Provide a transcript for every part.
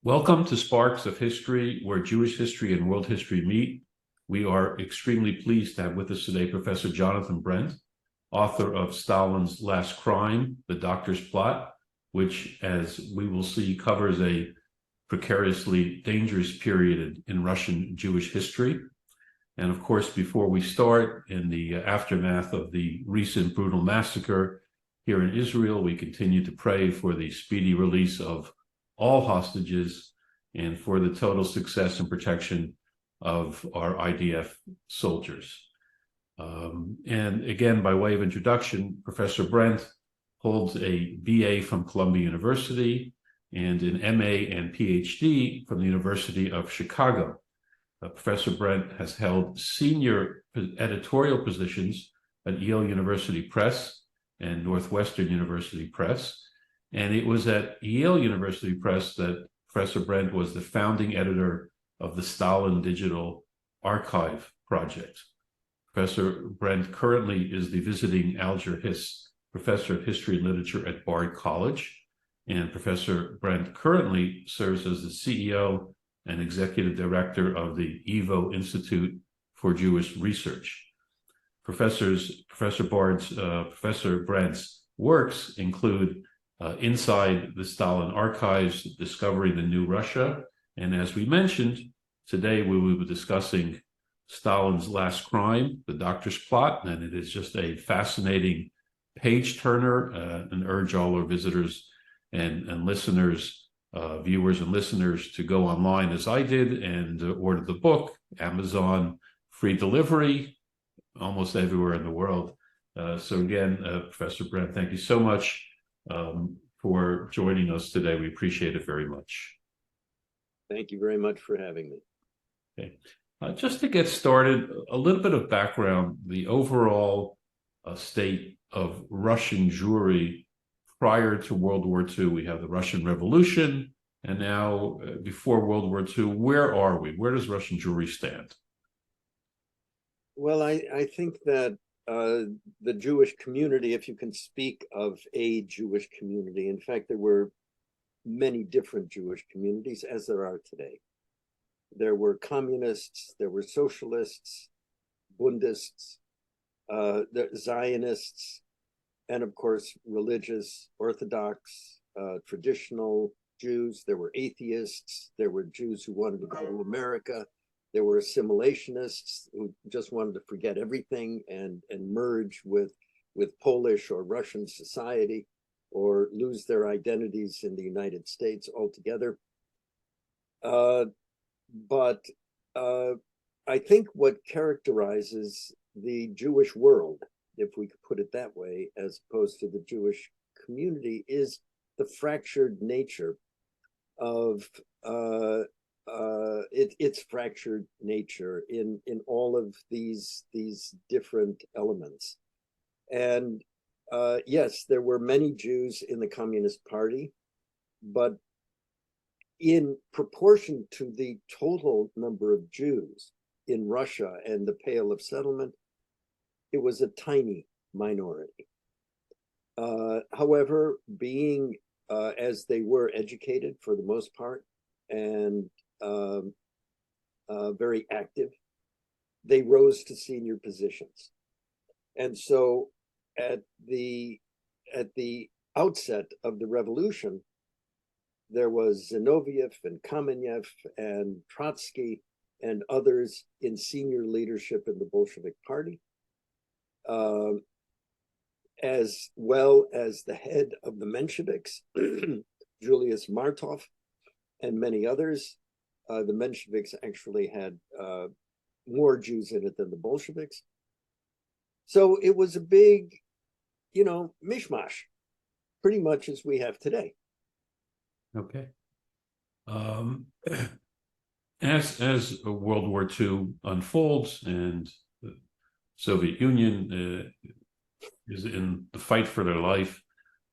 Welcome to Sparks of History, where Jewish history and world history meet. We are extremely pleased to have with us today Professor Jonathan Brent, author of Stalin's Last Crime, The Doctor's Plot, which, as we will see, covers a precariously dangerous period in Russian Jewish history. And of course, before we start, in the aftermath of the recent brutal massacre here in Israel, we continue to pray for the speedy release of all hostages and for the total success and protection of our IDF soldiers. And again, by way of introduction, Professor Brent holds a BA from Columbia University and an MA and PhD from the University of Chicago. Professor Brent has held senior editorial positions at Yale University Press and Northwestern University Press. And it was at Yale University Press that Professor Brent was the founding editor of the Stalin Digital Archive Project. Professor Brent currently is the visiting Alger Professor of History and Literature at Bard College. And Professor Brent currently serves as the CEO and Executive Director of the YIVO Institute for Jewish Research. Professor Brent's works include Inside the Stalin Archives, Discovering the New Russia. And as we mentioned, today we will be discussing Stalin's Last Crime, The Doctor's Plot, and it is just a fascinating page turner, and urge all our visitors and listeners, viewers and listeners, to go online as I did and order the book. Amazon, free delivery, almost everywhere in the world. So again, Professor Brent, thank you so much for joining us today. We appreciate it very much. Thank you very much for having me. Okay. Just to get started, a little bit of background, the overall state of Russian Jewry prior to World War II. We have the Russian Revolution, and now before World War II, where are we? Where does Russian Jewry stand? Well, I think that the Jewish community, if you can speak of a Jewish community, in fact, there were many different Jewish communities, as there are today. There were communists, there were socialists, Bundists, the Zionists, and of course, religious, Orthodox, traditional Jews. There were atheists, there were Jews who wanted to go to America. There were assimilationists who just wanted to forget everything and merge with Polish or Russian society or lose their identities in the United States altogether. But I think what characterizes the Jewish world, if we could put it that way, as opposed to the Jewish community, is the fractured nature of its fractured nature in all of these different elements. And yes, there were many Jews in the Communist Party, but in proportion to the total number of Jews in Russia and the Pale of Settlement, it was a tiny minority. However, being as they were educated for the most part and very active, they rose to senior positions. And so at the outset of the revolution, there was Zinoviev and Kamenev and Trotsky and others in senior leadership in the Bolshevik Party, as well as the head of the Mensheviks, Julius Martov, and many others. The Mensheviks actually had more Jews in it than the Bolsheviks. So it was a big, mishmash, pretty much as we have today. Okay. As World War II unfolds and the Soviet Union is in the fight for their life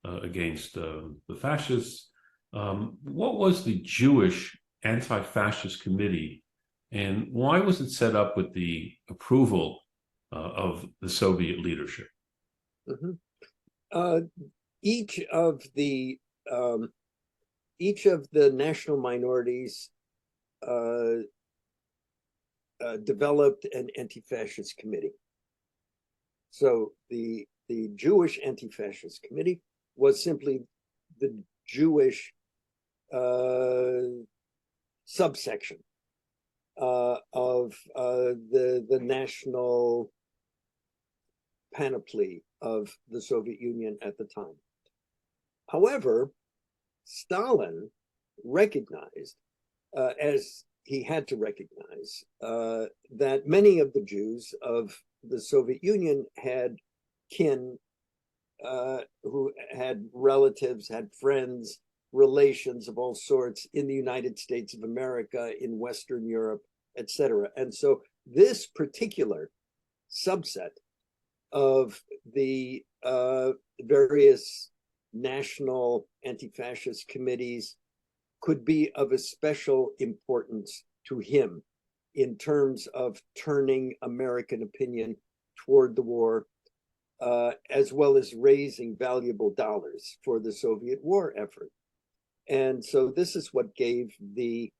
against the fascists, what was the Jewish anti-fascist committee, and why was it set up with the approval of the Soviet leadership? Each of the each of the national minorities developed an anti-fascist committee. So the Jewish anti-fascist committee was simply the Jewish subsection of the national panoply of the Soviet Union at the time. However, Stalin recognized, as he had to recognize, that many of the Jews of the Soviet Union had kin who had relatives, had friends, relations of all sorts in the United States of America, in Western Europe, etc. And so this particular subset of the various national anti-fascist committees could be of a special importance to him in terms of turning American opinion toward the war, as well as raising valuable dollars for the Soviet war effort. And so this is what gave the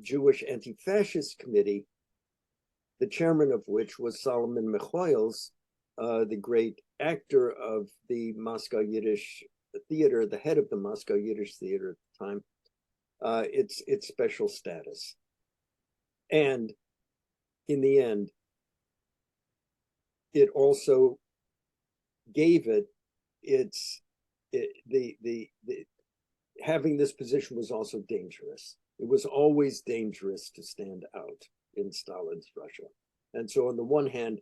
Jewish Anti-Fascist Committee, the chairman of which was Solomon Mikhoels, the great actor of the Moscow Yiddish Theater, the head of the Moscow Yiddish Theater at the time, its special status. And in the end, it also gave it having this position was also dangerous. It was always dangerous to stand out in Stalin's Russia. And so on the one hand,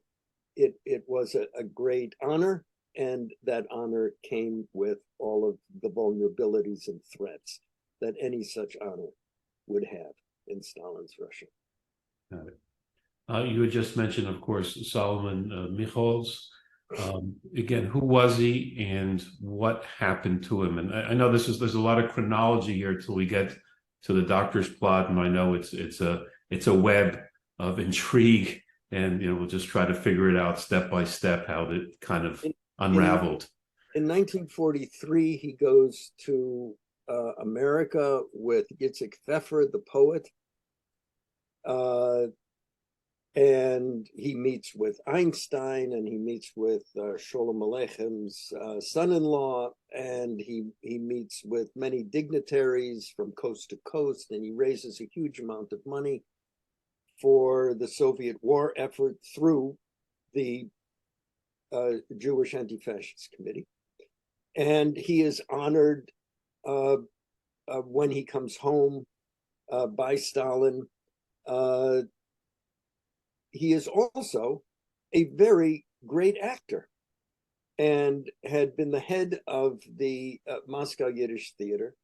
it was a great honor, and that honor came with all of the vulnerabilities and threats that any such honor would have in Stalin's Russia. Got it. You had just mentioned, of course, Solomon Mikhoels. Again, who was he and what happened to him? And I know there's a lot of chronology here till we get to the doctor's plot, and I know it's a web of intrigue, and we'll just try to figure it out step by step how it kind of unraveled. In 1943, he goes to America with Yitzhak Pfeffer, the poet, and he meets with Einstein, and he meets with Sholem Aleichem's son-in-law, and he meets with many dignitaries from coast to coast, and he raises a huge amount of money for the Soviet war effort through the Jewish Anti-Fascist Committee. And he is honored when he comes home by Stalin. He is also a very great actor and had been the head of the Moscow Yiddish Theater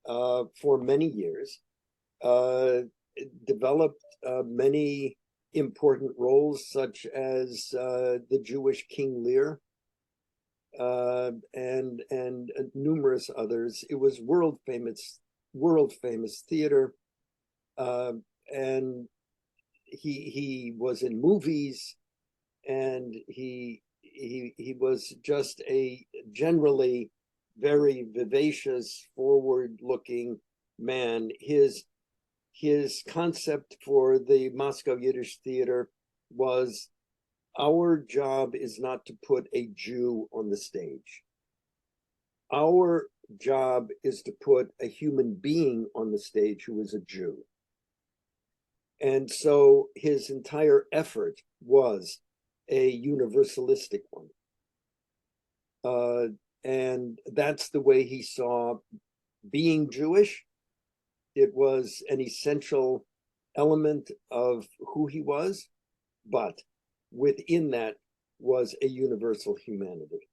for many years, developed many important roles such as the Jewish King Lear and numerous others. It was world famous theater, and he was in movies, and he was just a generally very vivacious, forward-looking man. His concept for the Moscow Yiddish Theater was, our job is not to put a Jew on the stage. Our job is to put a human being on the stage who is a Jew. And so his entire effort was a universalistic one. And that's the way he saw being Jewish. It was an essential element of who he was, but within that was a universal humanity,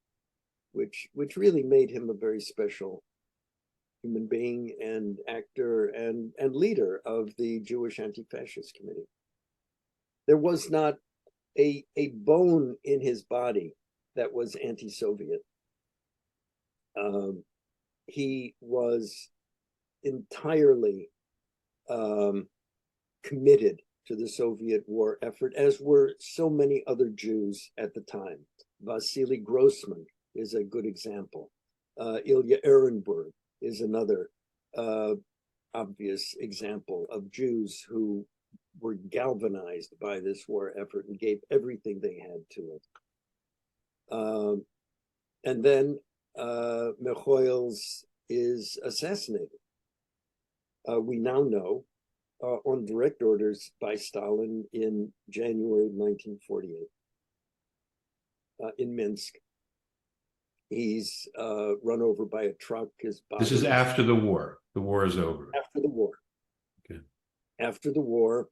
which really made him a very special human being and actor and leader of the Jewish Anti-Fascist Committee. There was not a bone in his body that was anti-Soviet. He was entirely committed to the Soviet war effort, as were so many other Jews at the time. Vasily Grossman is a good example. Ilya Ehrenburg is another obvious example of Jews who were galvanized by this war effort and gave everything they had to it. And then Mechoils is assassinated. We now know on direct orders by Stalin in January 1948 in Minsk. He's run over by a truck. His body. This is after the war. The war is over. After the war. Okay. After the war.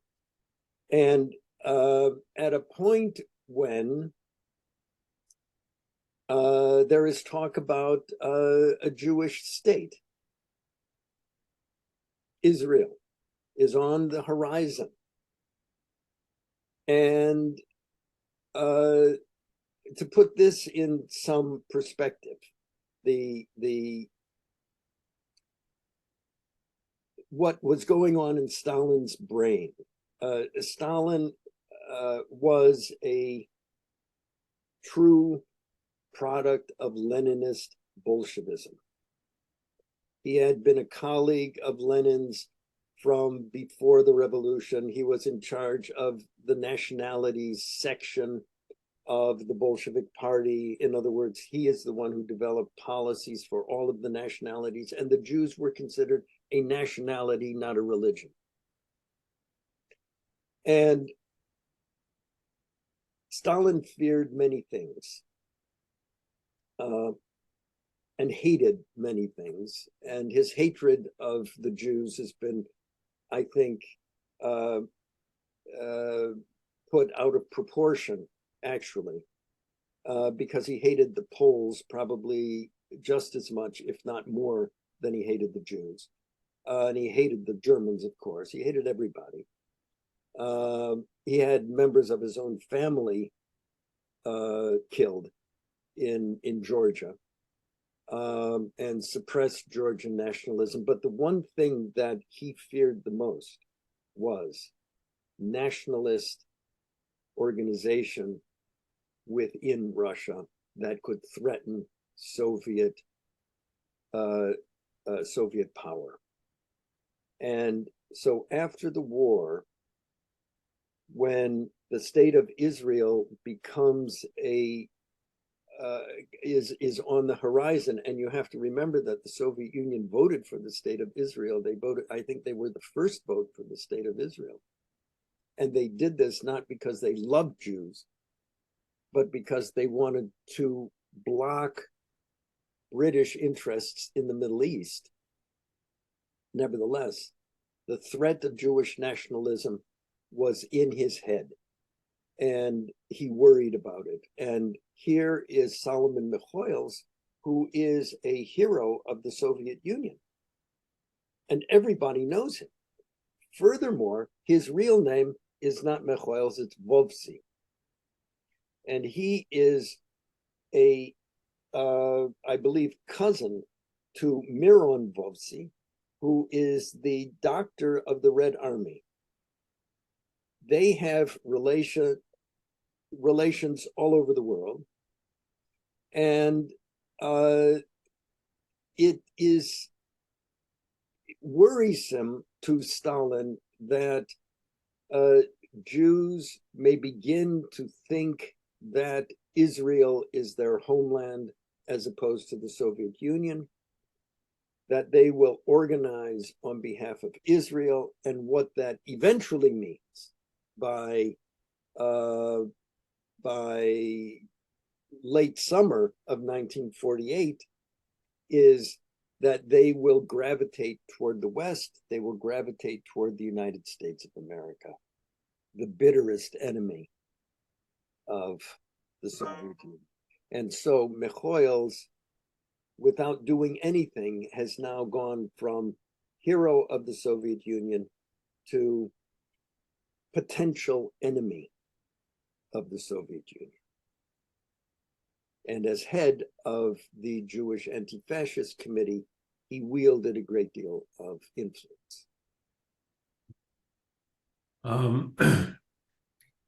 And at a point when there is talk about a Jewish state, Israel is on the horizon. And to put this in some perspective, what was going on in Stalin's brain. Stalin was a true product of Leninist Bolshevism. He had been a colleague of Lenin's from before the revolution. He was in charge of the nationalities section of the Bolshevik Party. In other words, he is the one who developed policies for all of the nationalities, and the Jews were considered a nationality, not a religion. And Stalin feared many things and hated many things. And his hatred of the Jews has been, I think, put out of proportion, actually, because he hated the Poles probably just as much, if not more, than he hated the Jews. And he hated the Germans, of course. He hated everybody. He had members of his own family killed in Georgia, and suppressed Georgian nationalism. But the one thing that he feared the most was nationalist organization within Russia that could threaten Soviet power. And so after the war, when the state of Israel becomes is on the horizon, and you have to remember that the Soviet Union voted for the state of Israel. They voted, I think they were the first vote for the state of Israel. And they did this not because they loved Jews, but because they wanted to block British interests in the Middle East. Nevertheless, the threat of Jewish nationalism was in his head, and he worried about it. And here is Solomon Mechoils, who is a hero of the Soviet Union, and everybody knows him. Furthermore, his real name is not Mechoils, it's Vovsi. And he is a, I believe, cousin to Miron Vovsi, who is the doctor of the Red Army. They have relations all over the world. And it is worrisome to Stalin that Jews may begin to think that Israel is their homeland as opposed to the Soviet Union, that they will organize on behalf of Israel, and what that eventually means by late summer of 1948 is that they will gravitate toward the West. They will gravitate toward the United States of America, the bitterest enemy of the Soviet Union. And so Mechoils, without doing anything, has now gone from hero of the Soviet Union to potential enemy of the Soviet Union. And as head of the Jewish Anti-Fascist Committee, he wielded a great deal of influence.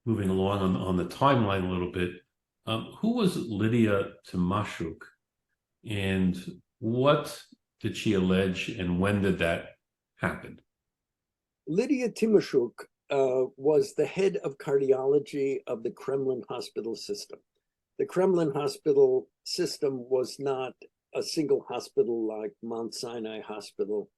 Moving along on the timeline a little bit, who was Lydia Timoshuk, and what did she allege, and when did that happen? Lydia Timoshuk was the head of cardiology of the Kremlin hospital system. The Kremlin hospital system was not a single hospital like Mount Sinai Hospital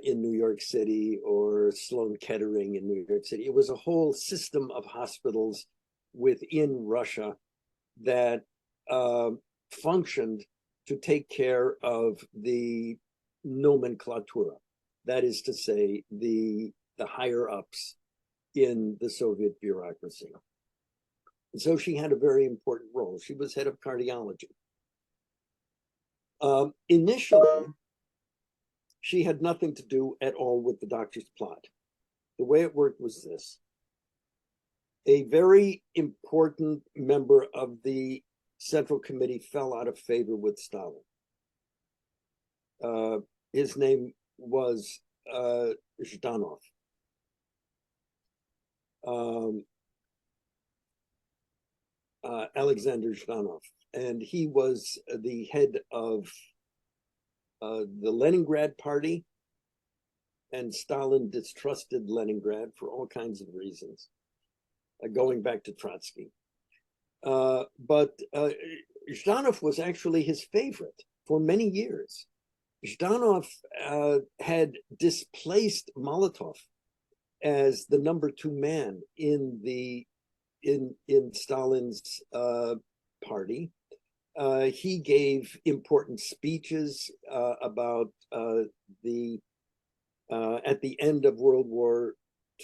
in New York City or Sloan Kettering in New York City. It was a whole system of hospitals within Russia that functioned to take care of the nomenclatura, that is to say, the higher ups in the Soviet bureaucracy. And so she had a very important role. She was head of cardiology. Initially, she had nothing to do at all with the doctor's plot. The way it worked was this. A very important member of the Central Committee fell out of favor with Stalin. His name was Zhdanov. Alexander Zhdanov. And he was the head of the Leningrad Party, and Stalin distrusted Leningrad for all kinds of reasons, going back to Trotsky. But Zhdanov was actually his favorite for many years. Zhdanov had displaced Molotov as the number 2 man in Stalin's party. He gave important speeches about at the end of World War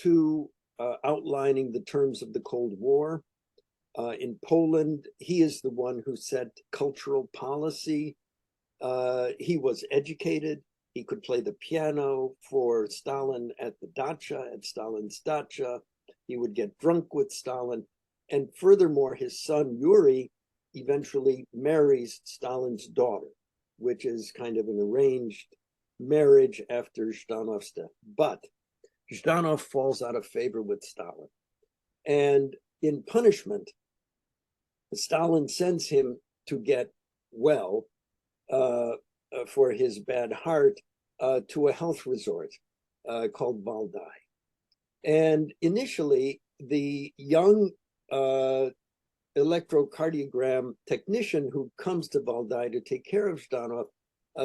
II, outlining the terms of the Cold War. In Poland, he is the one who set cultural policy. He was educated. He could play the piano for Stalin at Stalin's dacha. He would get drunk with Stalin. And furthermore, his son, Yuri, eventually marries Stalin's daughter, which is kind of an arranged marriage after Zhdanov's death. But Zhdanov falls out of favor with Stalin. And in punishment, Stalin sends him to get well for his bad heart to a health resort called Valdai. And initially, the young electrocardiogram technician who comes to Valdai to take care of Zhdanov,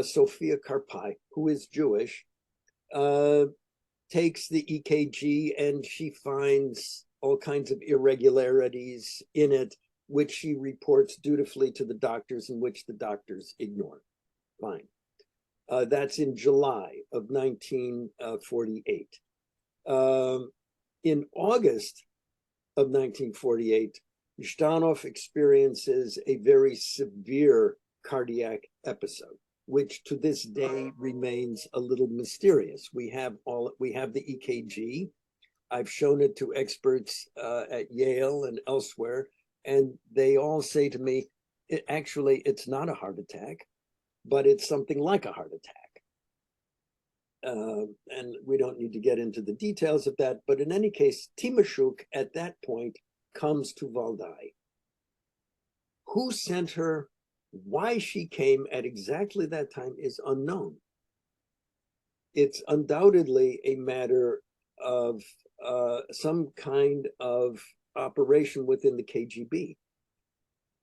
Sofia Karpai, who is Jewish, takes the EKG and she finds all kinds of irregularities in it, which she reports dutifully to the doctors and which the doctors ignore. Fine. That's in July of 1948. In August of 1948, Zhdanov experiences a very severe cardiac episode, which to this day remains a little mysterious. We have the EKG. I've shown it to experts at Yale and elsewhere, and they all say to me, it's not a heart attack, but it's something like a heart attack. And we don't need to get into the details of that, but in any case, Timoshuk at that point comes to Valdai. Who sent her, why she came at exactly that time is unknown. It's undoubtedly a matter of some kind of operation within the KGB,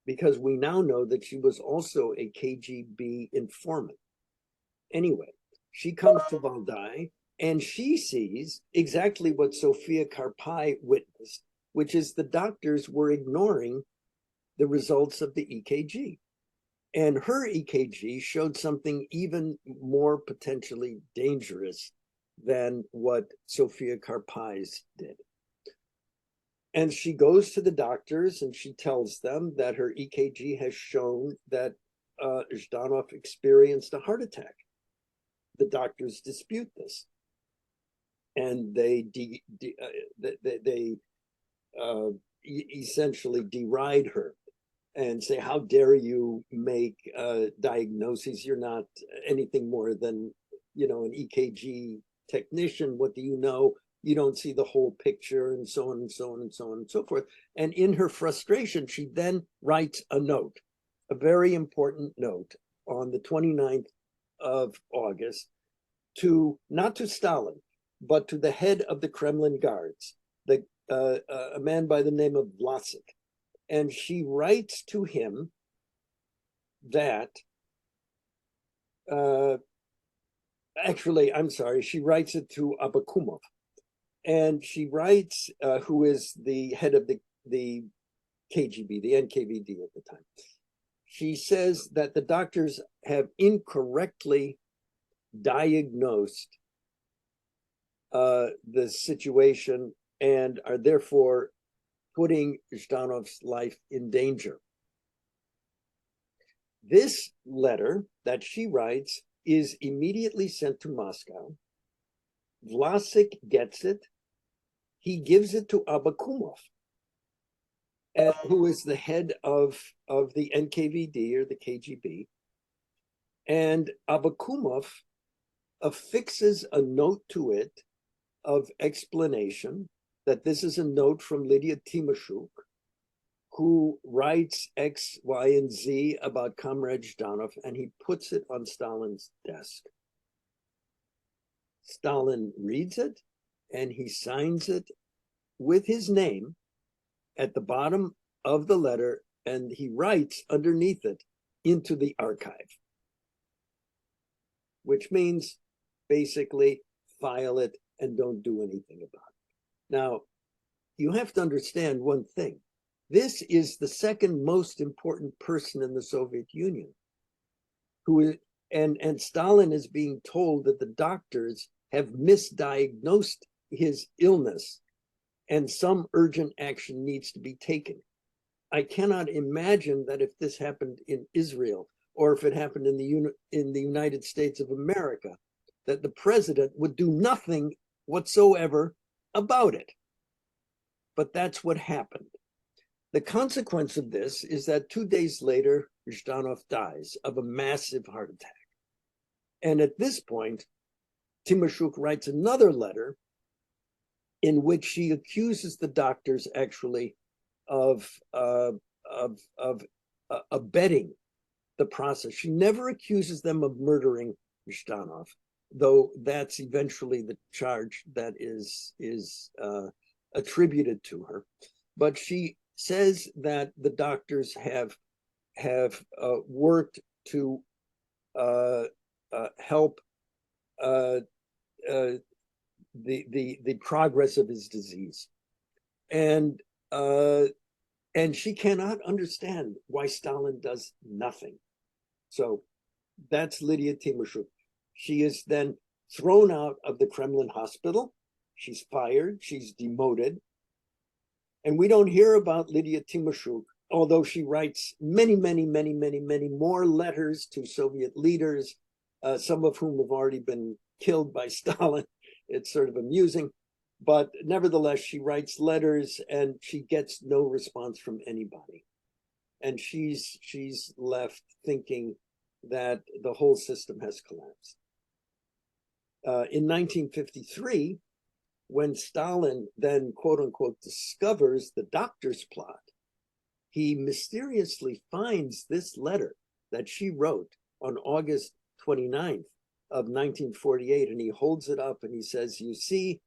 because we now know that she was also a KGB informant. Anyway, she comes to Valdai and she sees exactly what Sofia Karpai witnessed, which is the doctors were ignoring the results of the EKG. And her EKG showed something even more potentially dangerous than what Sofia Karpai's did. And she goes to the doctors and she tells them that her EKG has shown that Zhdanov experienced a heart attack. The doctors dispute this. And they essentially deride her and say, how dare you make diagnoses? You're not anything more than, an EKG technician. What do you know? You don't see the whole picture, and so on and so on and so on and so forth. And in her frustration, she then writes a note, a very important note, on the 29th of August to, not to Stalin, but to the head of the Kremlin guards, a man by the name of Vlasic. And she writes to him that, actually, I'm sorry, she writes it to Abakumov. And she writes, who is the head of the KGB, the NKVD at the time. She says that the doctors have incorrectly diagnosed the situation and are therefore putting Zhdanov's life in danger. This letter that she writes is immediately sent to Moscow. Vlasic gets it. He gives it to Abakumov, who is the head of the NKVD or the KGB. And Abakumov affixes a note to it of explanation that this is a note from Lydia Timoshuk, who writes X, Y, and Z about Comrade Zhdanov, and he puts it on Stalin's desk. Stalin reads it, and he signs it with his name at the bottom of the letter, and he writes underneath it, into the archive, which means basically file it and don't do anything about it. Now, you have to understand one thing. This is the second most important person in the Soviet Union, and Stalin is being told that the doctors have misdiagnosed his illness and some urgent action needs to be taken. I cannot imagine that if this happened in Israel or if it happened in the United States of America, that the president would do nothing whatsoever about it. But that's what happened. The consequence of this is that 2 days later, Zhdanov dies of a massive heart attack. And at this point, Timoshuk writes another letter in which she accuses the doctors actually of abetting the process. She never accuses them of murdering Zhdanov, though that's eventually the charge that is attributed to her. But she says that the doctors have worked to help the progress of his disease, and she cannot understand why Stalin does nothing. So that's Lydia Timoshuk. She is then thrown out of the Kremlin hospital. She's fired. She's demoted. And we don't hear about Lydia Timoshuk, although she writes many more letters to Soviet leaders, some of whom have already been killed by Stalin. It's sort of amusing. But nevertheless, she writes letters and she gets no response from anybody. And she's left thinking that the whole system has collapsed. In 1953, when Stalin then, quote unquote, discovers the doctor's plot, he mysteriously finds this letter that she wrote on August 29th of 1948, and he holds it up and he says, "You see,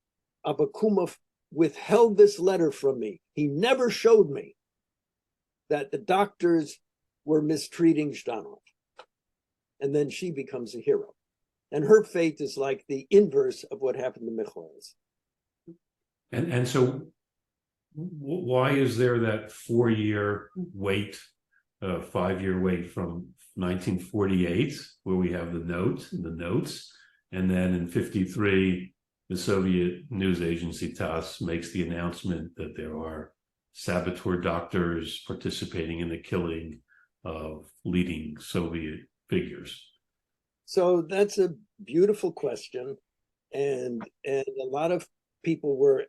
Abakumov withheld this letter from me. He never showed me that the doctors were mistreating Zhdanov." And then she becomes a hero. And her fate is like the inverse of what happened to Mikhail's. And so why is there that 4-year wait, 5-year wait from 1948, where we have the notes, and then in 53, the Soviet news agency TASS makes the announcement that there are saboteur doctors participating in the killing of leading Soviet figures? So that's a beautiful question, and a lot of people were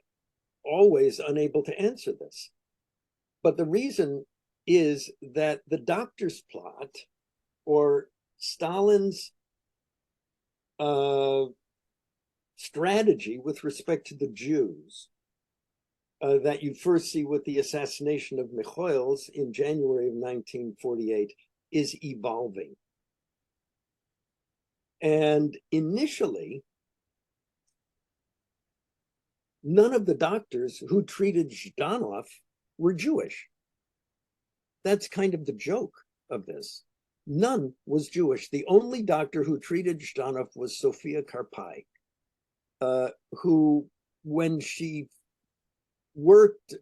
always unable to answer this. But the reason is that the doctor's plot, or Stalin's strategy with respect to the Jews, that you first see with the assassination of Mikhail's in January of 1948, is evolving. And initially, none of the doctors who treated Zhdanov were Jewish. That's kind of the joke of this. None was Jewish. The only doctor who treated Zhdanov was Sophia Karpai, who, when she worked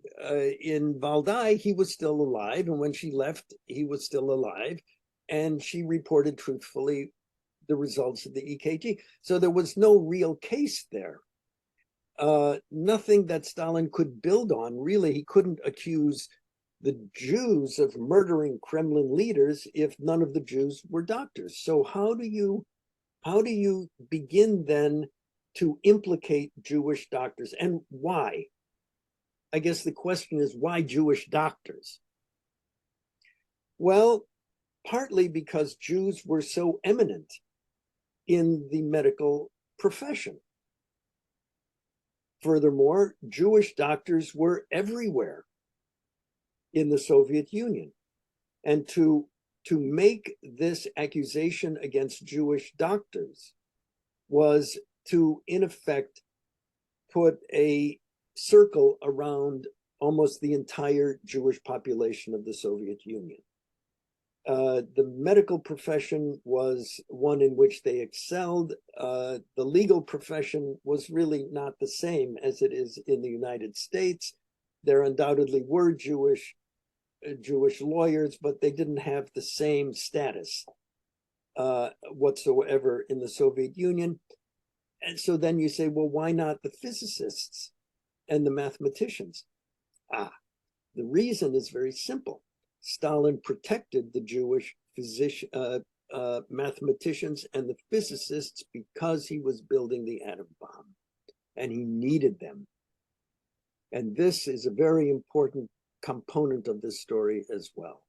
in Valdai, he was still alive. And when she left, he was still alive. And she reported truthfully the results of the EKG. So there was no real case there. Nothing that Stalin could build on. Really, he couldn't accuse the Jews of murdering Kremlin leaders if none of the Jews were doctors. So how do you begin then to implicate Jewish doctors, and why? I guess the question is, why Jewish doctors? Well, partly because Jews were so eminent in the medical profession. Furthermore, Jewish doctors were everywhere in the Soviet Union. And to make this accusation against Jewish doctors was to, in effect, put a circle around almost the entire Jewish population of the Soviet Union. The medical profession was one in which they excelled. The legal profession was really not the same as it is in the United States. There undoubtedly were Jewish lawyers, but they didn't have the same status whatsoever in the Soviet Union. And so then you say, well, why not the physicists and the mathematicians? The reason is very simple. Stalin protected the Jewish mathematicians and the physicists because he was building the atom bomb, and he needed them. And this is a very important component of this story as well,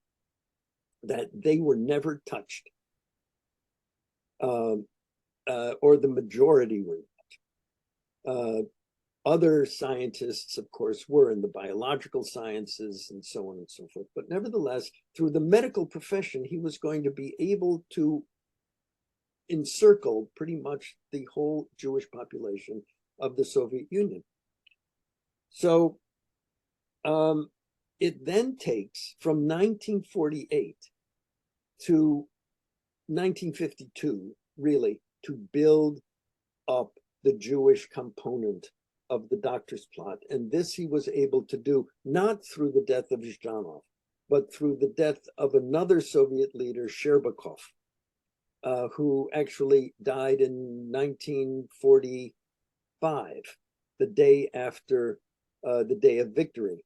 that they were never touched, or the majority were not. Other scientists, of course, were in the biological sciences and so on and so forth. But nevertheless, through the medical profession, he was going to be able to encircle pretty much the whole Jewish population of the Soviet Union. So it then takes from 1948 to 1952, really, to build up the Jewish component of the doctor's plot. And this he was able to do not through the death of Zhdanov, but through the death of another Soviet leader, Sherbakov, who actually died in 1945, the day after the Day of Victory,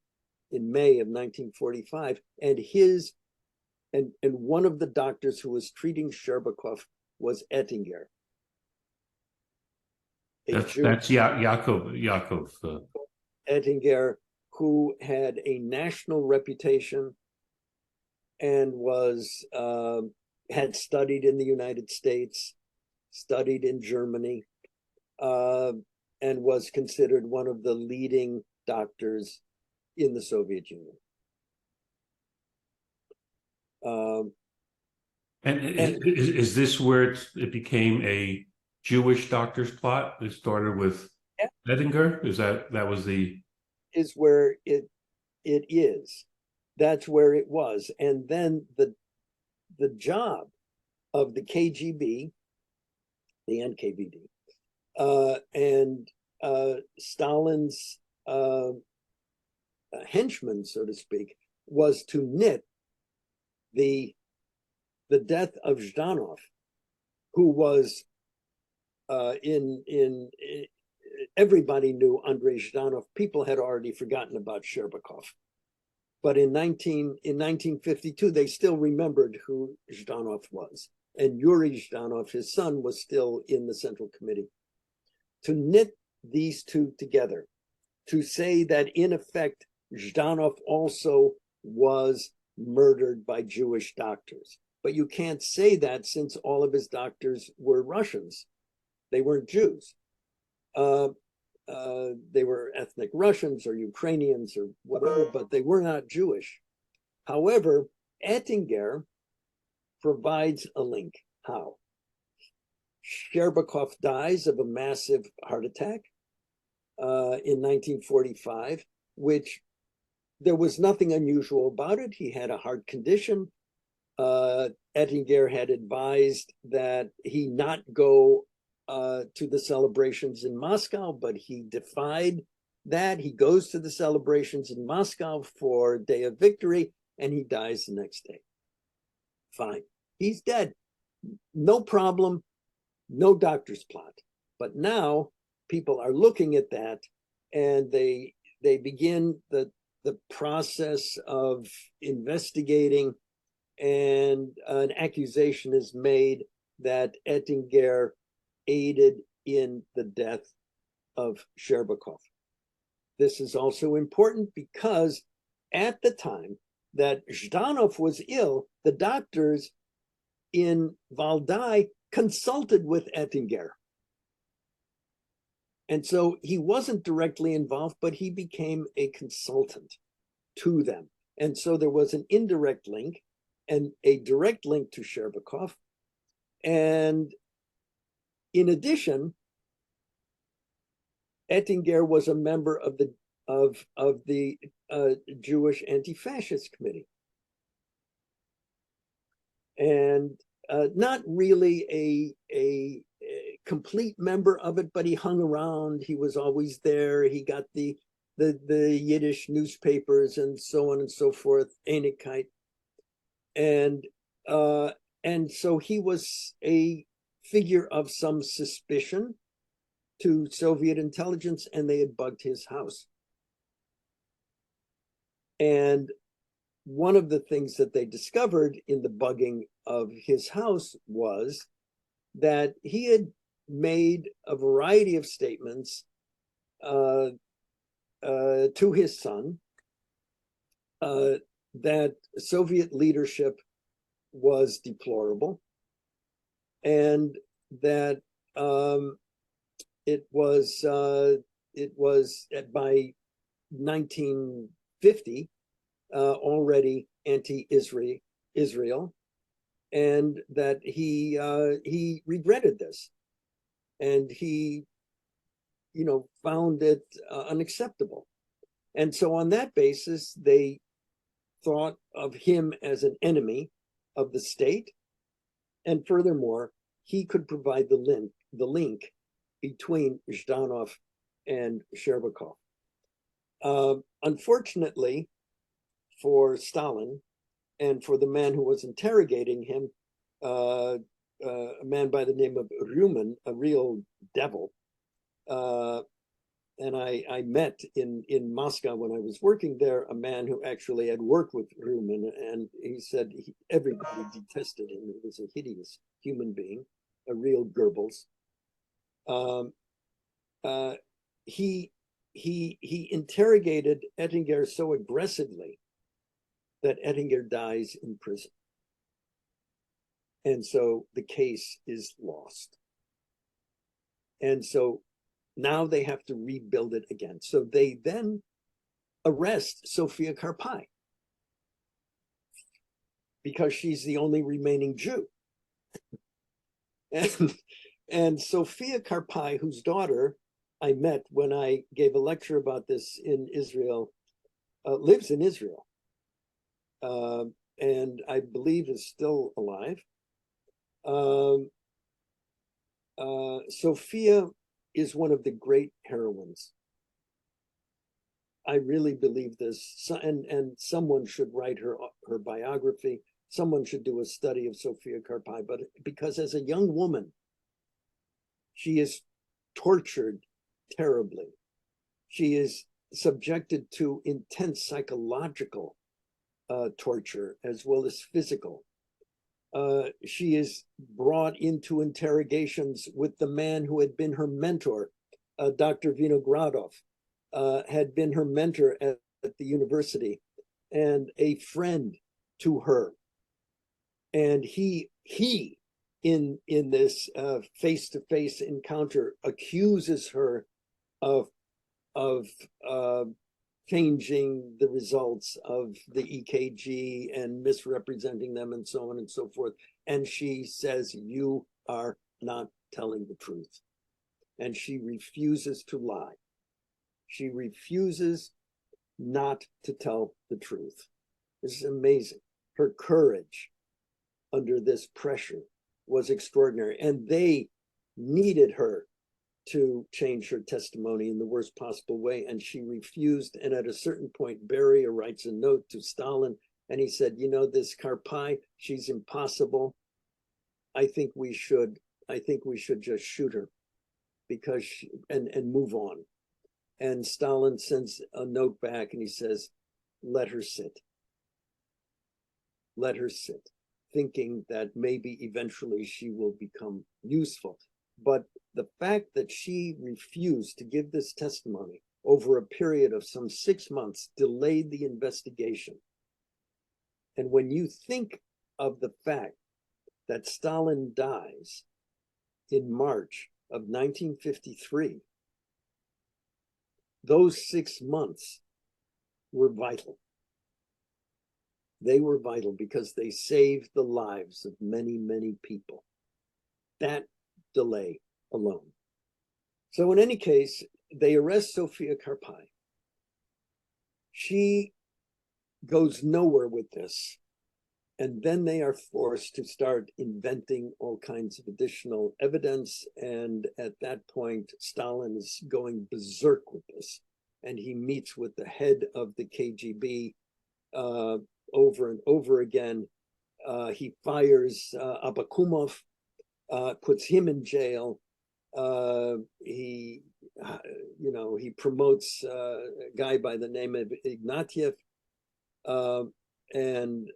in May of 1945. And one of the doctors who was treating Sherbakov was Ettinger. That's Yakov. Ettinger, who had a national reputation and was had studied in the United States, studied in Germany, and was considered one of the leading doctors in the Soviet Union. Is this where it became a Jewish doctor's plot? It started with Ettinger. Is where it is. That's where it was. And then the job of the KGB, the NKVD, and Stalin's henchmen, so to speak, was to knit the death of Zhdanov, who was everybody knew Andrei Zhdanov. People had already forgotten about Sherbakov. But in 1952, they still remembered who Zhdanov was. And Yuri Zhdanov, his son, was still in the Central Committee. To knit these two together, to say that in effect, Zhdanov also was murdered by Jewish doctors. But you can't say that since all of his doctors were Russians. They weren't Jews. They were ethnic Russians or Ukrainians or whatever, but they were not Jewish. However, Ettinger provides a link. How? Sherbakov dies of a massive heart attack in 1945, which there was nothing unusual about it. He had a heart condition. Ettinger had advised that he not go to the celebrations in Moscow, but he defied that. He goes to the celebrations in Moscow for Day of Victory, and he dies the next day. Fine. He's dead. No problem. No doctor's plot. But now people are looking at that, and they begin the process of investigating, and an accusation is made that Ettinger aided in the death of Sherbakov. This is also important because at the time that Zhdanov was ill, the doctors in Valdai consulted with Ettinger. And so he wasn't directly involved, but he became a consultant to them. And so there was an indirect link and a direct link to Sherbakov. And in addition, Ettinger was a member of the Jewish anti-fascist committee, and not really a complete member of it, but he hung around. He was always there. He got the Yiddish newspapers and so on and so forth, Einigkeit, and so he was a figure of some suspicion to Soviet intelligence, and they had bugged his house. And one of the things that they discovered in the bugging of his house was that he had made a variety of statements to his son that Soviet leadership was deplorable, and that it was by 1950 already anti-Israel, and that he regretted this, and he found it unacceptable. And so on that basis, they thought of him as an enemy of the state, and furthermore, he could provide the link between Zhdanov and Sherbakov. Unfortunately for Stalin and for the man who was interrogating him, a man by the name of Rumen, a real devil, and I met in Moscow when I was working there a man who actually had worked with Rumen, and he said everybody detested him. He was a hideous human being, a real Goebbels. He interrogated Ettinger so aggressively that Ettinger dies in prison. And so the case is lost. And so now they have to rebuild it again. So they then arrest Sofia Karpai because she's the only remaining Jew. And Sofia Karpai, whose daughter I met when I gave a lecture about this in Israel, lives in Israel, and I believe is still alive. Sophia is one of the great heroines. I really believe this, and someone should write her biography. Someone should do a study of Sofia Karpai, but because as a young woman, she is tortured terribly. She is subjected to intense psychological torture as well as physical. She is brought into interrogations with the man who had been her mentor, Dr. Vinogradov, had been her mentor at the university and a friend to her. And he in this face-to-face encounter accuses her of changing the results of the EKG and misrepresenting them and so on and so forth. And she says, "You are not telling the truth. And she refuses to lie. She refuses not to tell the truth. This is amazing. Her courage under this pressure was extraordinary. And they needed her to change her testimony in the worst possible way. And she refused. And at a certain point, Beria writes a note to Stalin. And he said, you know, this Karpai, she's impossible. I think we should just shoot her because and move on. And Stalin sends a note back and he says, let her sit. Let her sit, thinking that maybe eventually she will become useful. But the fact that she refused to give this testimony over a period of some 6 months delayed the investigation. And when you think of the fact that Stalin dies in March of 1953, those 6 months were vital. They were vital because they saved the lives of many, many people. That delay alone. So in any case, they arrest Sofia Karpai. She goes nowhere with this. And then they are forced to start inventing all kinds of additional evidence. And at that point, Stalin is going berserk with this. And he meets with the head of the KGB over and over again. He fires Abakumov, puts him in jail. He promotes a guy by the name of Ignatiev, and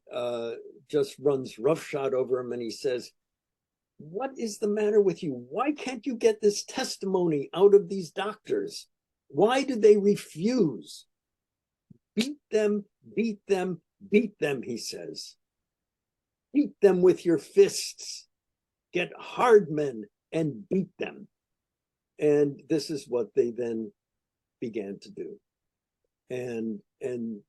just runs roughshod over him. And he says, what is the matter with you? Why can't you get this testimony out of these doctors? Why do they refuse? Beat them, beat them, beat them, he says. Beat them with your fists. Get hard men and beat them. And this is what they then began to do. And they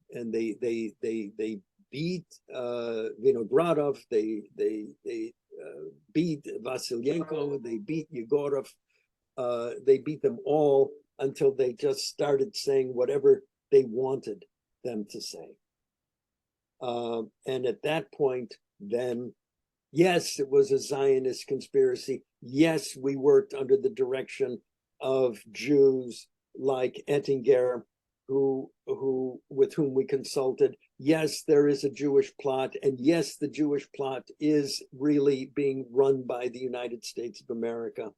beat Vinogradov, they beat Vasilyenko, they beat Yegorov, they beat them all until they just started saying whatever they wanted them to say. And at that point, then, yes, it was a Zionist conspiracy. Yes, we worked under the direction of Jews like Ettinger, with whom we consulted. Yes, there is a Jewish plot, and yes, the Jewish plot is really being run by the United States of America.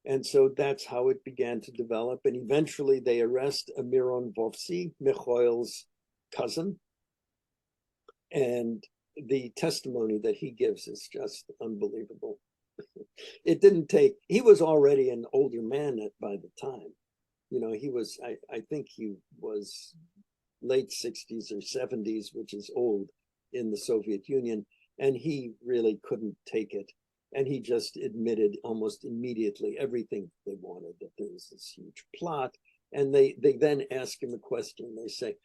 And so that's how it began to develop. And eventually they arrest Miron Vovsi, Mikhail's cousin. And the testimony that he gives is just unbelievable. It didn't take, he was already an older man by the time. You know, he was, I think he was late 60s or 70s, which is old in the Soviet Union. And he really couldn't take it. And he just admitted almost immediately everything they wanted, that there was this huge plot. And they then ask him a question. They say,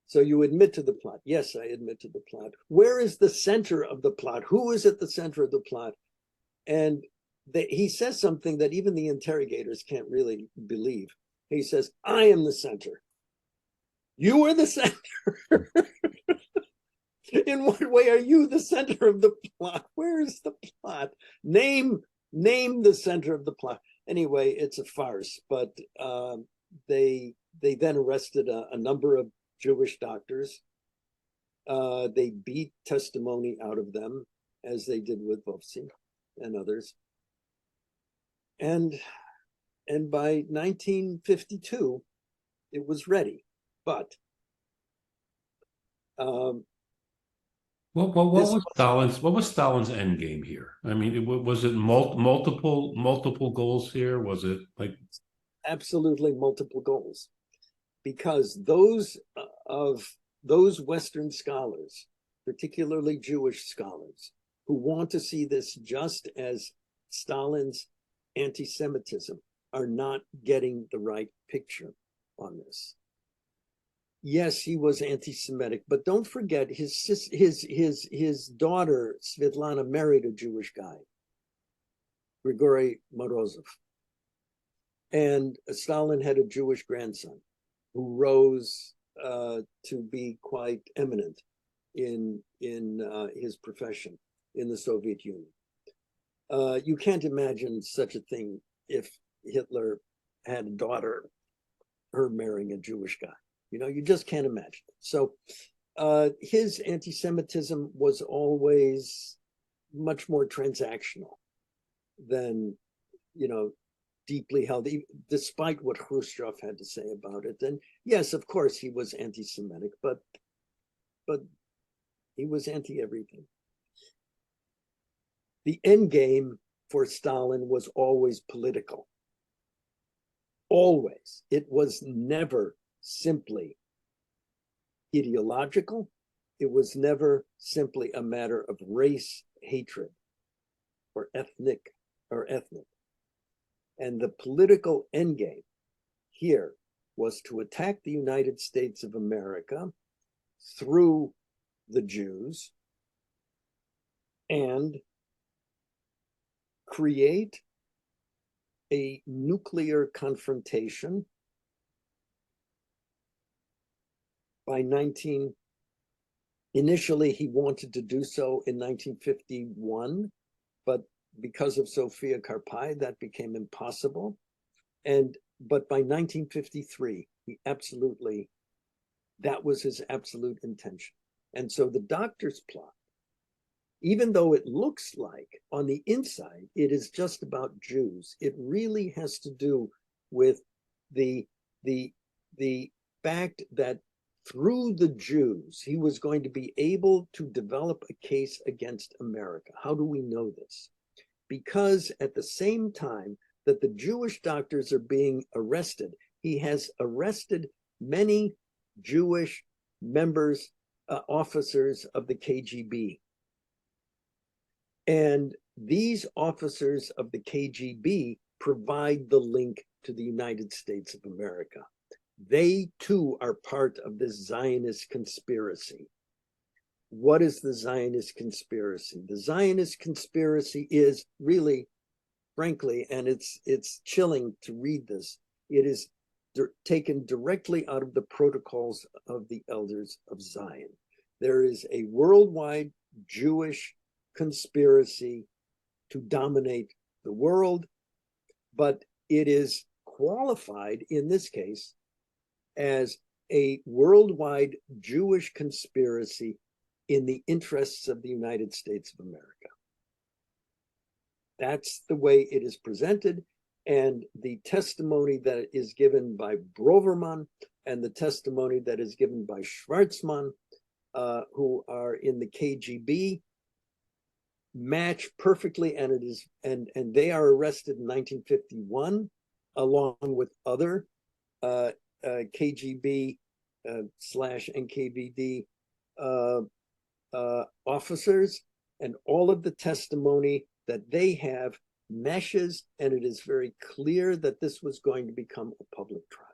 so you admit to the plot? Yes, I admit to the plot. Where is the center of the plot? Who is at the center of the plot? And he says something that even the interrogators can't really believe. He says, I am the center. You are the center. In what way are you the center of the plot? Where is the plot? Name the center of the plot. Anyway, it's a farce, but they then arrested a number of Jewish doctors. They beat testimony out of them, as they did with Vovsi and others. And by 1952, it was ready. But what was Stalin's end game here? I mean, was it multiple goals here? Was it like absolutely multiple goals? Because those Western scholars, particularly Jewish scholars, who want to see this just as Stalin's anti-Semitism, are not getting the right picture on this. Yes, he was anti-Semitic, but don't forget his daughter Svetlana married a Jewish guy. Grigory Morozov. And Stalin had a Jewish grandson who rose to be quite eminent in his profession in the Soviet Union. You can't imagine such a thing if Hitler had a daughter, her marrying a Jewish guy. You just can't imagine. So his anti-Semitism was always much more transactional than, deeply held, despite what Khrushchev had to say about it. And yes, of course, he was anti-Semitic, but he was anti-everything. The end game for Stalin was always political. Always. It was never simply ideological. It was never simply a matter of race hatred or ethnic. And the political endgame here was to attack the United States of America through the Jews and create a nuclear confrontation by initially he wanted to do so in 1951, but because of Sofia Karpai, that became impossible. But by 1953, that was his absolute intention. And so the doctor's plot, even though it looks like on the inside, it is just about Jews, it really has to do with the fact that through the Jews, he was going to be able to develop a case against America. How do we know this? Because at the same time that the Jewish doctors are being arrested, he has arrested many Jewish members, officers of the KGB. And these officers of the KGB provide the link to the United States of America. They too are part of this Zionist conspiracy. What is the Zionist conspiracy? The Zionist conspiracy is really, frankly, and it's chilling to read this, it is taken directly out of the protocols of the elders of Zion. There is a worldwide Jewish conspiracy to dominate the world, but it is qualified in this case as a worldwide Jewish conspiracy in the interests of the United States of America. That's the way it is presented. And the testimony that is given by Broverman and the testimony that is given by Schwarzman, who are in the KGB, match perfectly, and they are arrested in 1951 along with other KGB slash NKVD officers, and all of the testimony that they have meshes, and it is very clear that this was going to become a public trial.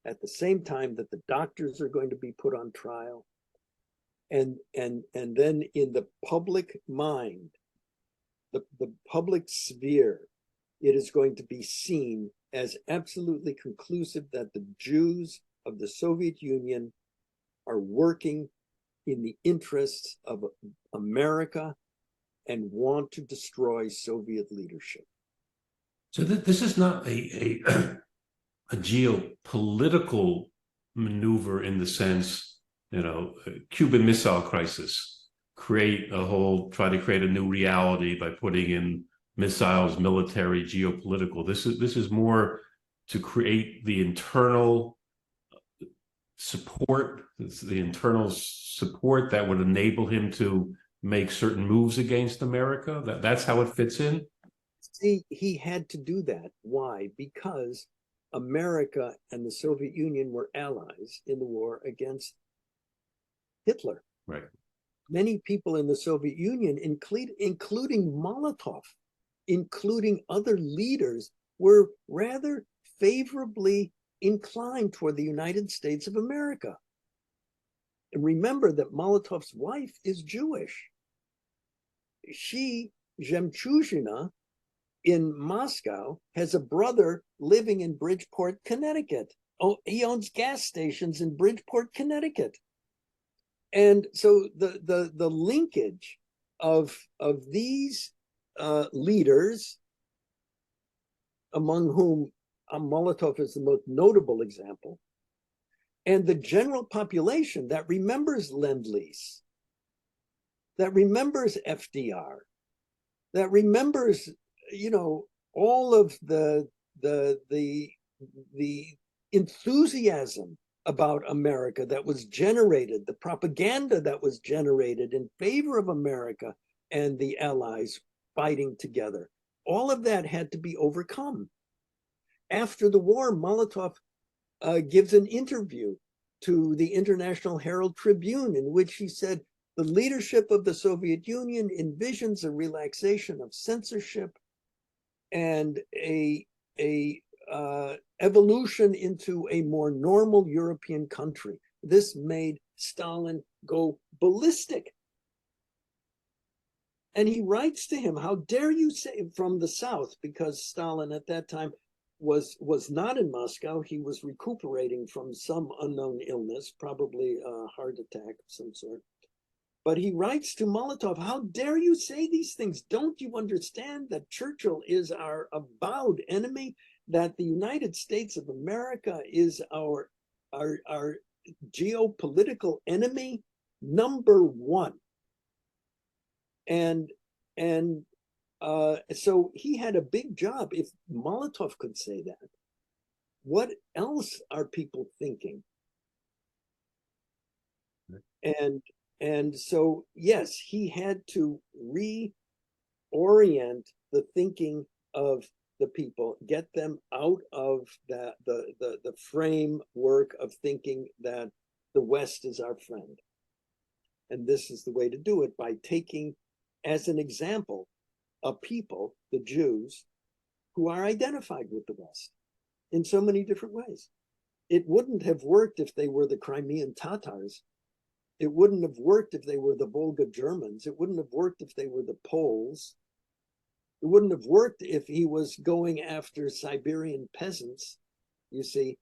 At the same time that the doctors are going to be put on trial, and then in the public mind, the public sphere, it is going to be seen as absolutely conclusive that the Jews of the Soviet Union are working in the interests of America and want to destroy Soviet leadership. So this is not a geopolitical maneuver in the sense, Cuban Missile Crisis, try to create a new reality by putting in missiles, military, geopolitical. This is more to create the internal support, that would enable him to make certain moves against America. That's how it fits in. See, he had to do that. Why? Because America and the Soviet Union were allies in the war against Hitler. Right. Many people in the Soviet Union, including Molotov, including other leaders, were rather favorably inclined toward the United States of America. And remember that Molotov's wife is Jewish. She, Jemchuzhina, in Moscow has a brother living in Bridgeport, Connecticut. Oh, he owns gas stations in Bridgeport, Connecticut. And so the linkage of these leaders, among whom Molotov is the most notable example, and the general population that remembers Lend-Lease, that remembers FDR, that remembers, you know, all of the enthusiasm about America that was generated, the propaganda that was generated in favor of America and the Allies fighting together. All of that had to be overcome. After the war, Molotov gives an interview to the International Herald Tribune in which he said, the leadership of the Soviet Union envisions a relaxation of censorship and a evolution into a more normal European country. This made Stalin go ballistic. And he writes to him, how dare you say, from the South, because Stalin at that time was not in Moscow. He was recuperating from some unknown illness, probably a heart attack of some sort. But he writes to Molotov, how dare you say these things? Don't you understand that Churchill is our avowed enemy, that the United States of America is our geopolitical enemy number one? And so he had a big job. If Molotov could say that, what else are people thinking? And so, yes, he had to reorient the thinking of the people, get them out of the framework of thinking that the West is our friend. And this is the way to do it, by taking as an example a people, the Jews, who are identified with the West in so many different ways. It wouldn't have worked if they were the Crimean Tatars. It wouldn't have worked if they were the Volga Germans. It wouldn't have worked if they were the Poles. It wouldn't have worked if he was going after Siberian peasants, you see.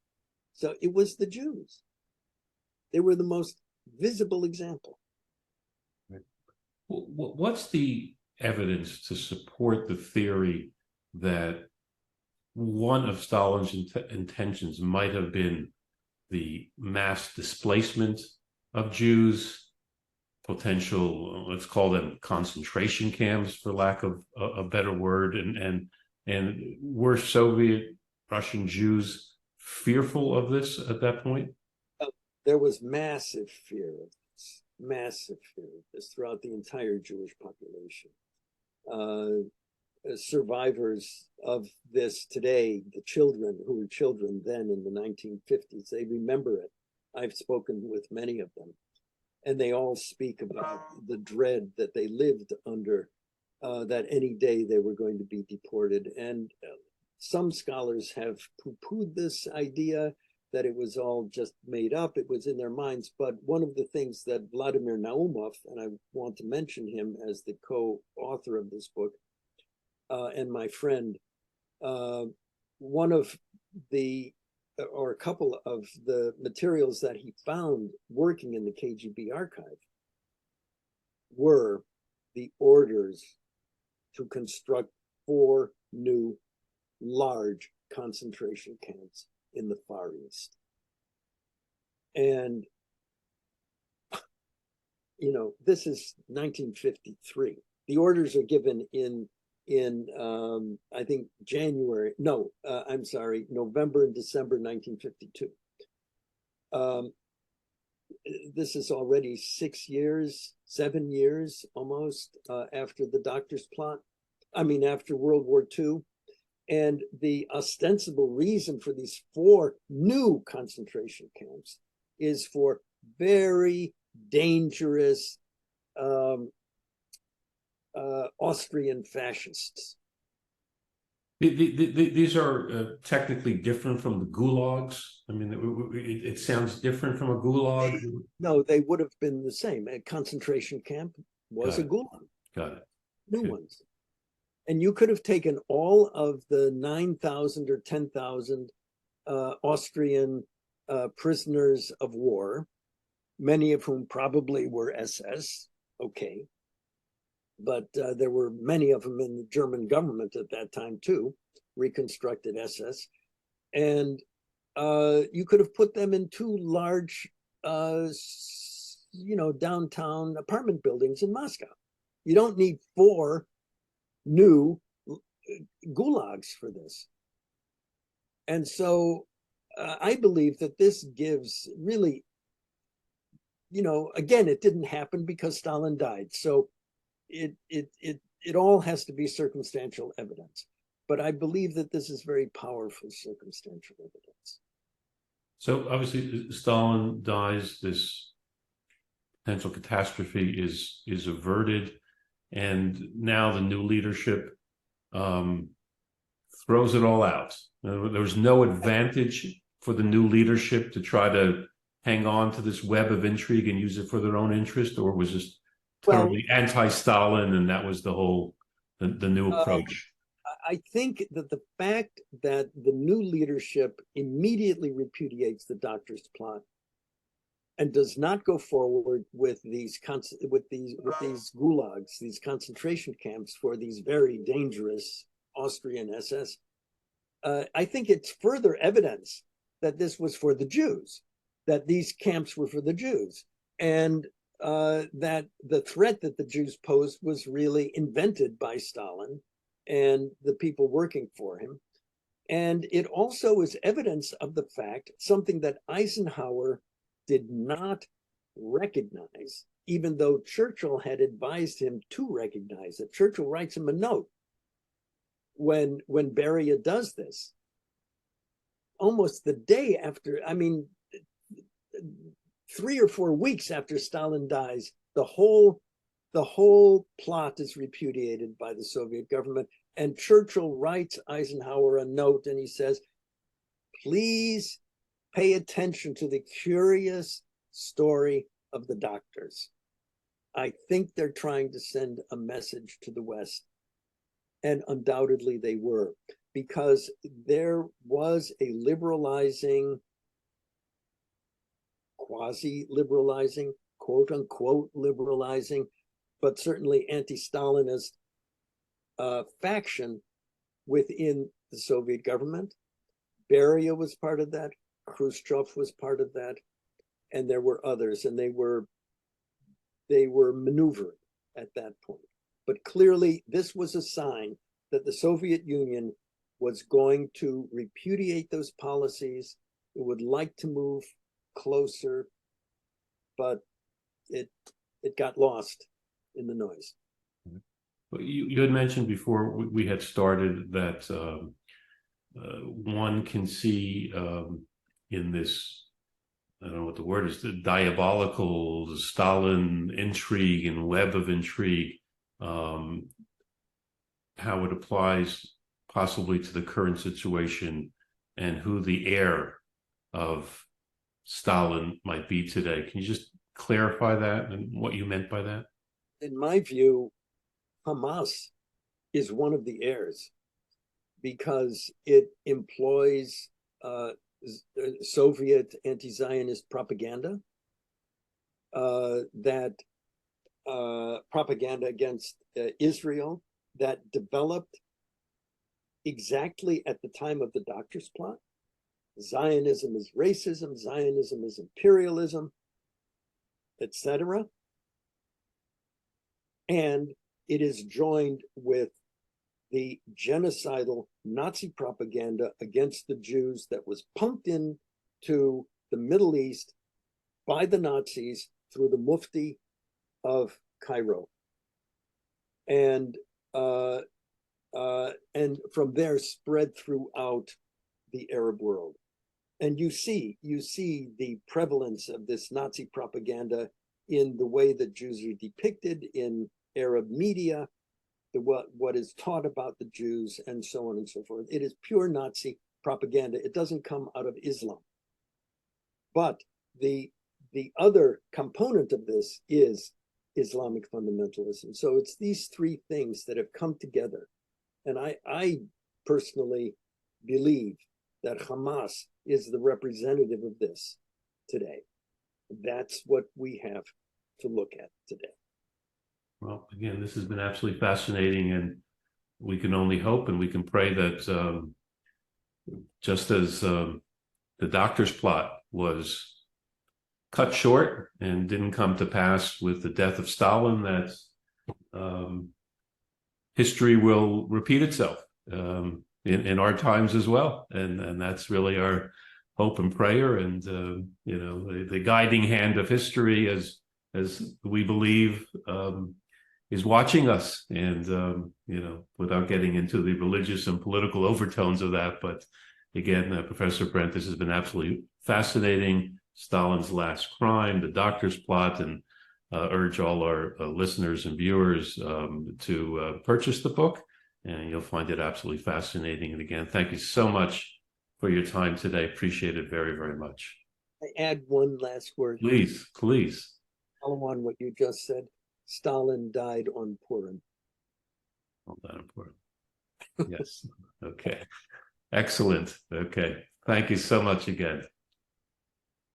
So it was the Jews. They were the most visible example. What's the evidence to support the theory that one of Stalin's intentions might have been the mass displacement of Jews, potential, let's call them concentration camps, for lack of a better word, and were Soviet Russian Jews fearful of this at that point? There was massive fear of this throughout the entire Jewish population. Survivors of this today, the children who were children then in the 1950s, they remember it. I've spoken with many of them, and they all speak about the dread that they lived under, that any day they were going to be deported. And some scholars have poo-pooed this idea that it was all just made up, it was in their minds. But one of the things that Vladimir Naumov, and I want to mention him as the co-author of this book, and my friend, one of the, or a couple of the materials that he found working in the KGB archive were the orders to construct 4 new large concentration camps in the Far East. And, you know, this is 1953. The orders are given in I think November and December 1952. This is already 7 years almost after the Doctor's Plot. After World War II. And the ostensible reason for these 4 new concentration camps is for very dangerous Austrian fascists. These are technically different from the gulags. It sounds different from a gulag. No, they would have been the same. A concentration camp was a gulag. Got it. New ones. And you could have taken all of the 9,000 or 10,000 Austrian prisoners of war, many of whom probably were SS, okay, but there were many of them in the German government at that time too, reconstructed SS, and you could have put them in two large, downtown apartment buildings in Moscow. You don't need 4 new gulags for this. And so I believe that this gives really, again, it didn't happen because Stalin died. So it all has to be circumstantial evidence. But I believe that this is very powerful circumstantial evidence. So obviously, Stalin dies. This potential catastrophe is averted, and now the new leadership throws it all out. There was no advantage for the new leadership to try to hang on to this web of intrigue and use it for their own interest, or was this totally anti-Stalin, and that was the new approach? I think that the fact that the new leadership immediately repudiates the doctor's plot and does not go forward with these gulags, these concentration camps for these very dangerous Austrian SS, I think it's further evidence that this was for the Jews, that these camps were for the Jews, and that the threat that the Jews posed was really invented by Stalin and the people working for him. And it also is evidence of the fact, something that Eisenhower did not recognize, even though Churchill had advised him to recognize it. Churchill writes him a note when Beria does this, almost the day after, 3 or 4 weeks after Stalin dies, the whole plot is repudiated by the Soviet government. And Churchill writes Eisenhower a note, and he says, please pay attention to the curious story of the doctors. I think they're trying to send a message to the West. And undoubtedly they were, because there was a liberalizing, quasi-liberalizing, quote unquote liberalizing, but certainly anti-Stalinist faction within the Soviet government. Beria was part of that. Khrushchev was part of that. And there were others, and they were maneuvering at that point. But clearly, this was a sign that the Soviet Union was going to repudiate those policies. It would like to move closer, but it got lost in the noise. Well, you had mentioned before we had started that one can see in this, I don't know what the word is, the diabolical Stalin intrigue and web of intrigue, how it applies possibly to the current situation and who the heir of Stalin might be today. Can you just clarify that and what you meant by that? In my view, Hamas is one of the heirs because it employs Soviet anti-Zionist propaganda, that propaganda against Israel that developed exactly at the time of the doctor's plot. Zionism is racism, Zionism is imperialism, etc. And it is joined with the genocidal Nazi propaganda against the Jews that was pumped into the Middle East by the Nazis through the Mufti of Cairo. And from there spread throughout the Arab world. And you see the prevalence of this Nazi propaganda in the way that Jews are depicted in Arab media, what is taught about the Jews, and so on and so forth. It is pure Nazi propaganda. It doesn't come out of Islam. But the other component of this is Islamic fundamentalism. So it's these three things that have come together And I personally believe that Hamas is the representative of this today. That's what we have to look at today. Well, again, this has been absolutely fascinating, and we can only hope and we can pray that just as the doctor's plot was cut short and didn't come to pass with the death of Stalin, that history will repeat itself in our times as well. And that's really our hope and prayer. And, the guiding hand of history, as we believe, is watching us. And, without getting into the religious and political overtones of that, but again, Professor Brent, this has been absolutely fascinating. Stalin's Last Crime, the doctor's plot, and urge all our listeners and viewers to purchase the book, and you'll find it absolutely fascinating. And again, thank you so much for your time today. Appreciate it very, very much. I add one last word. Please. Follow on what you just said. Stalin died on Purim. All that important. Yes. Okay. Excellent. Okay. Thank you so much again.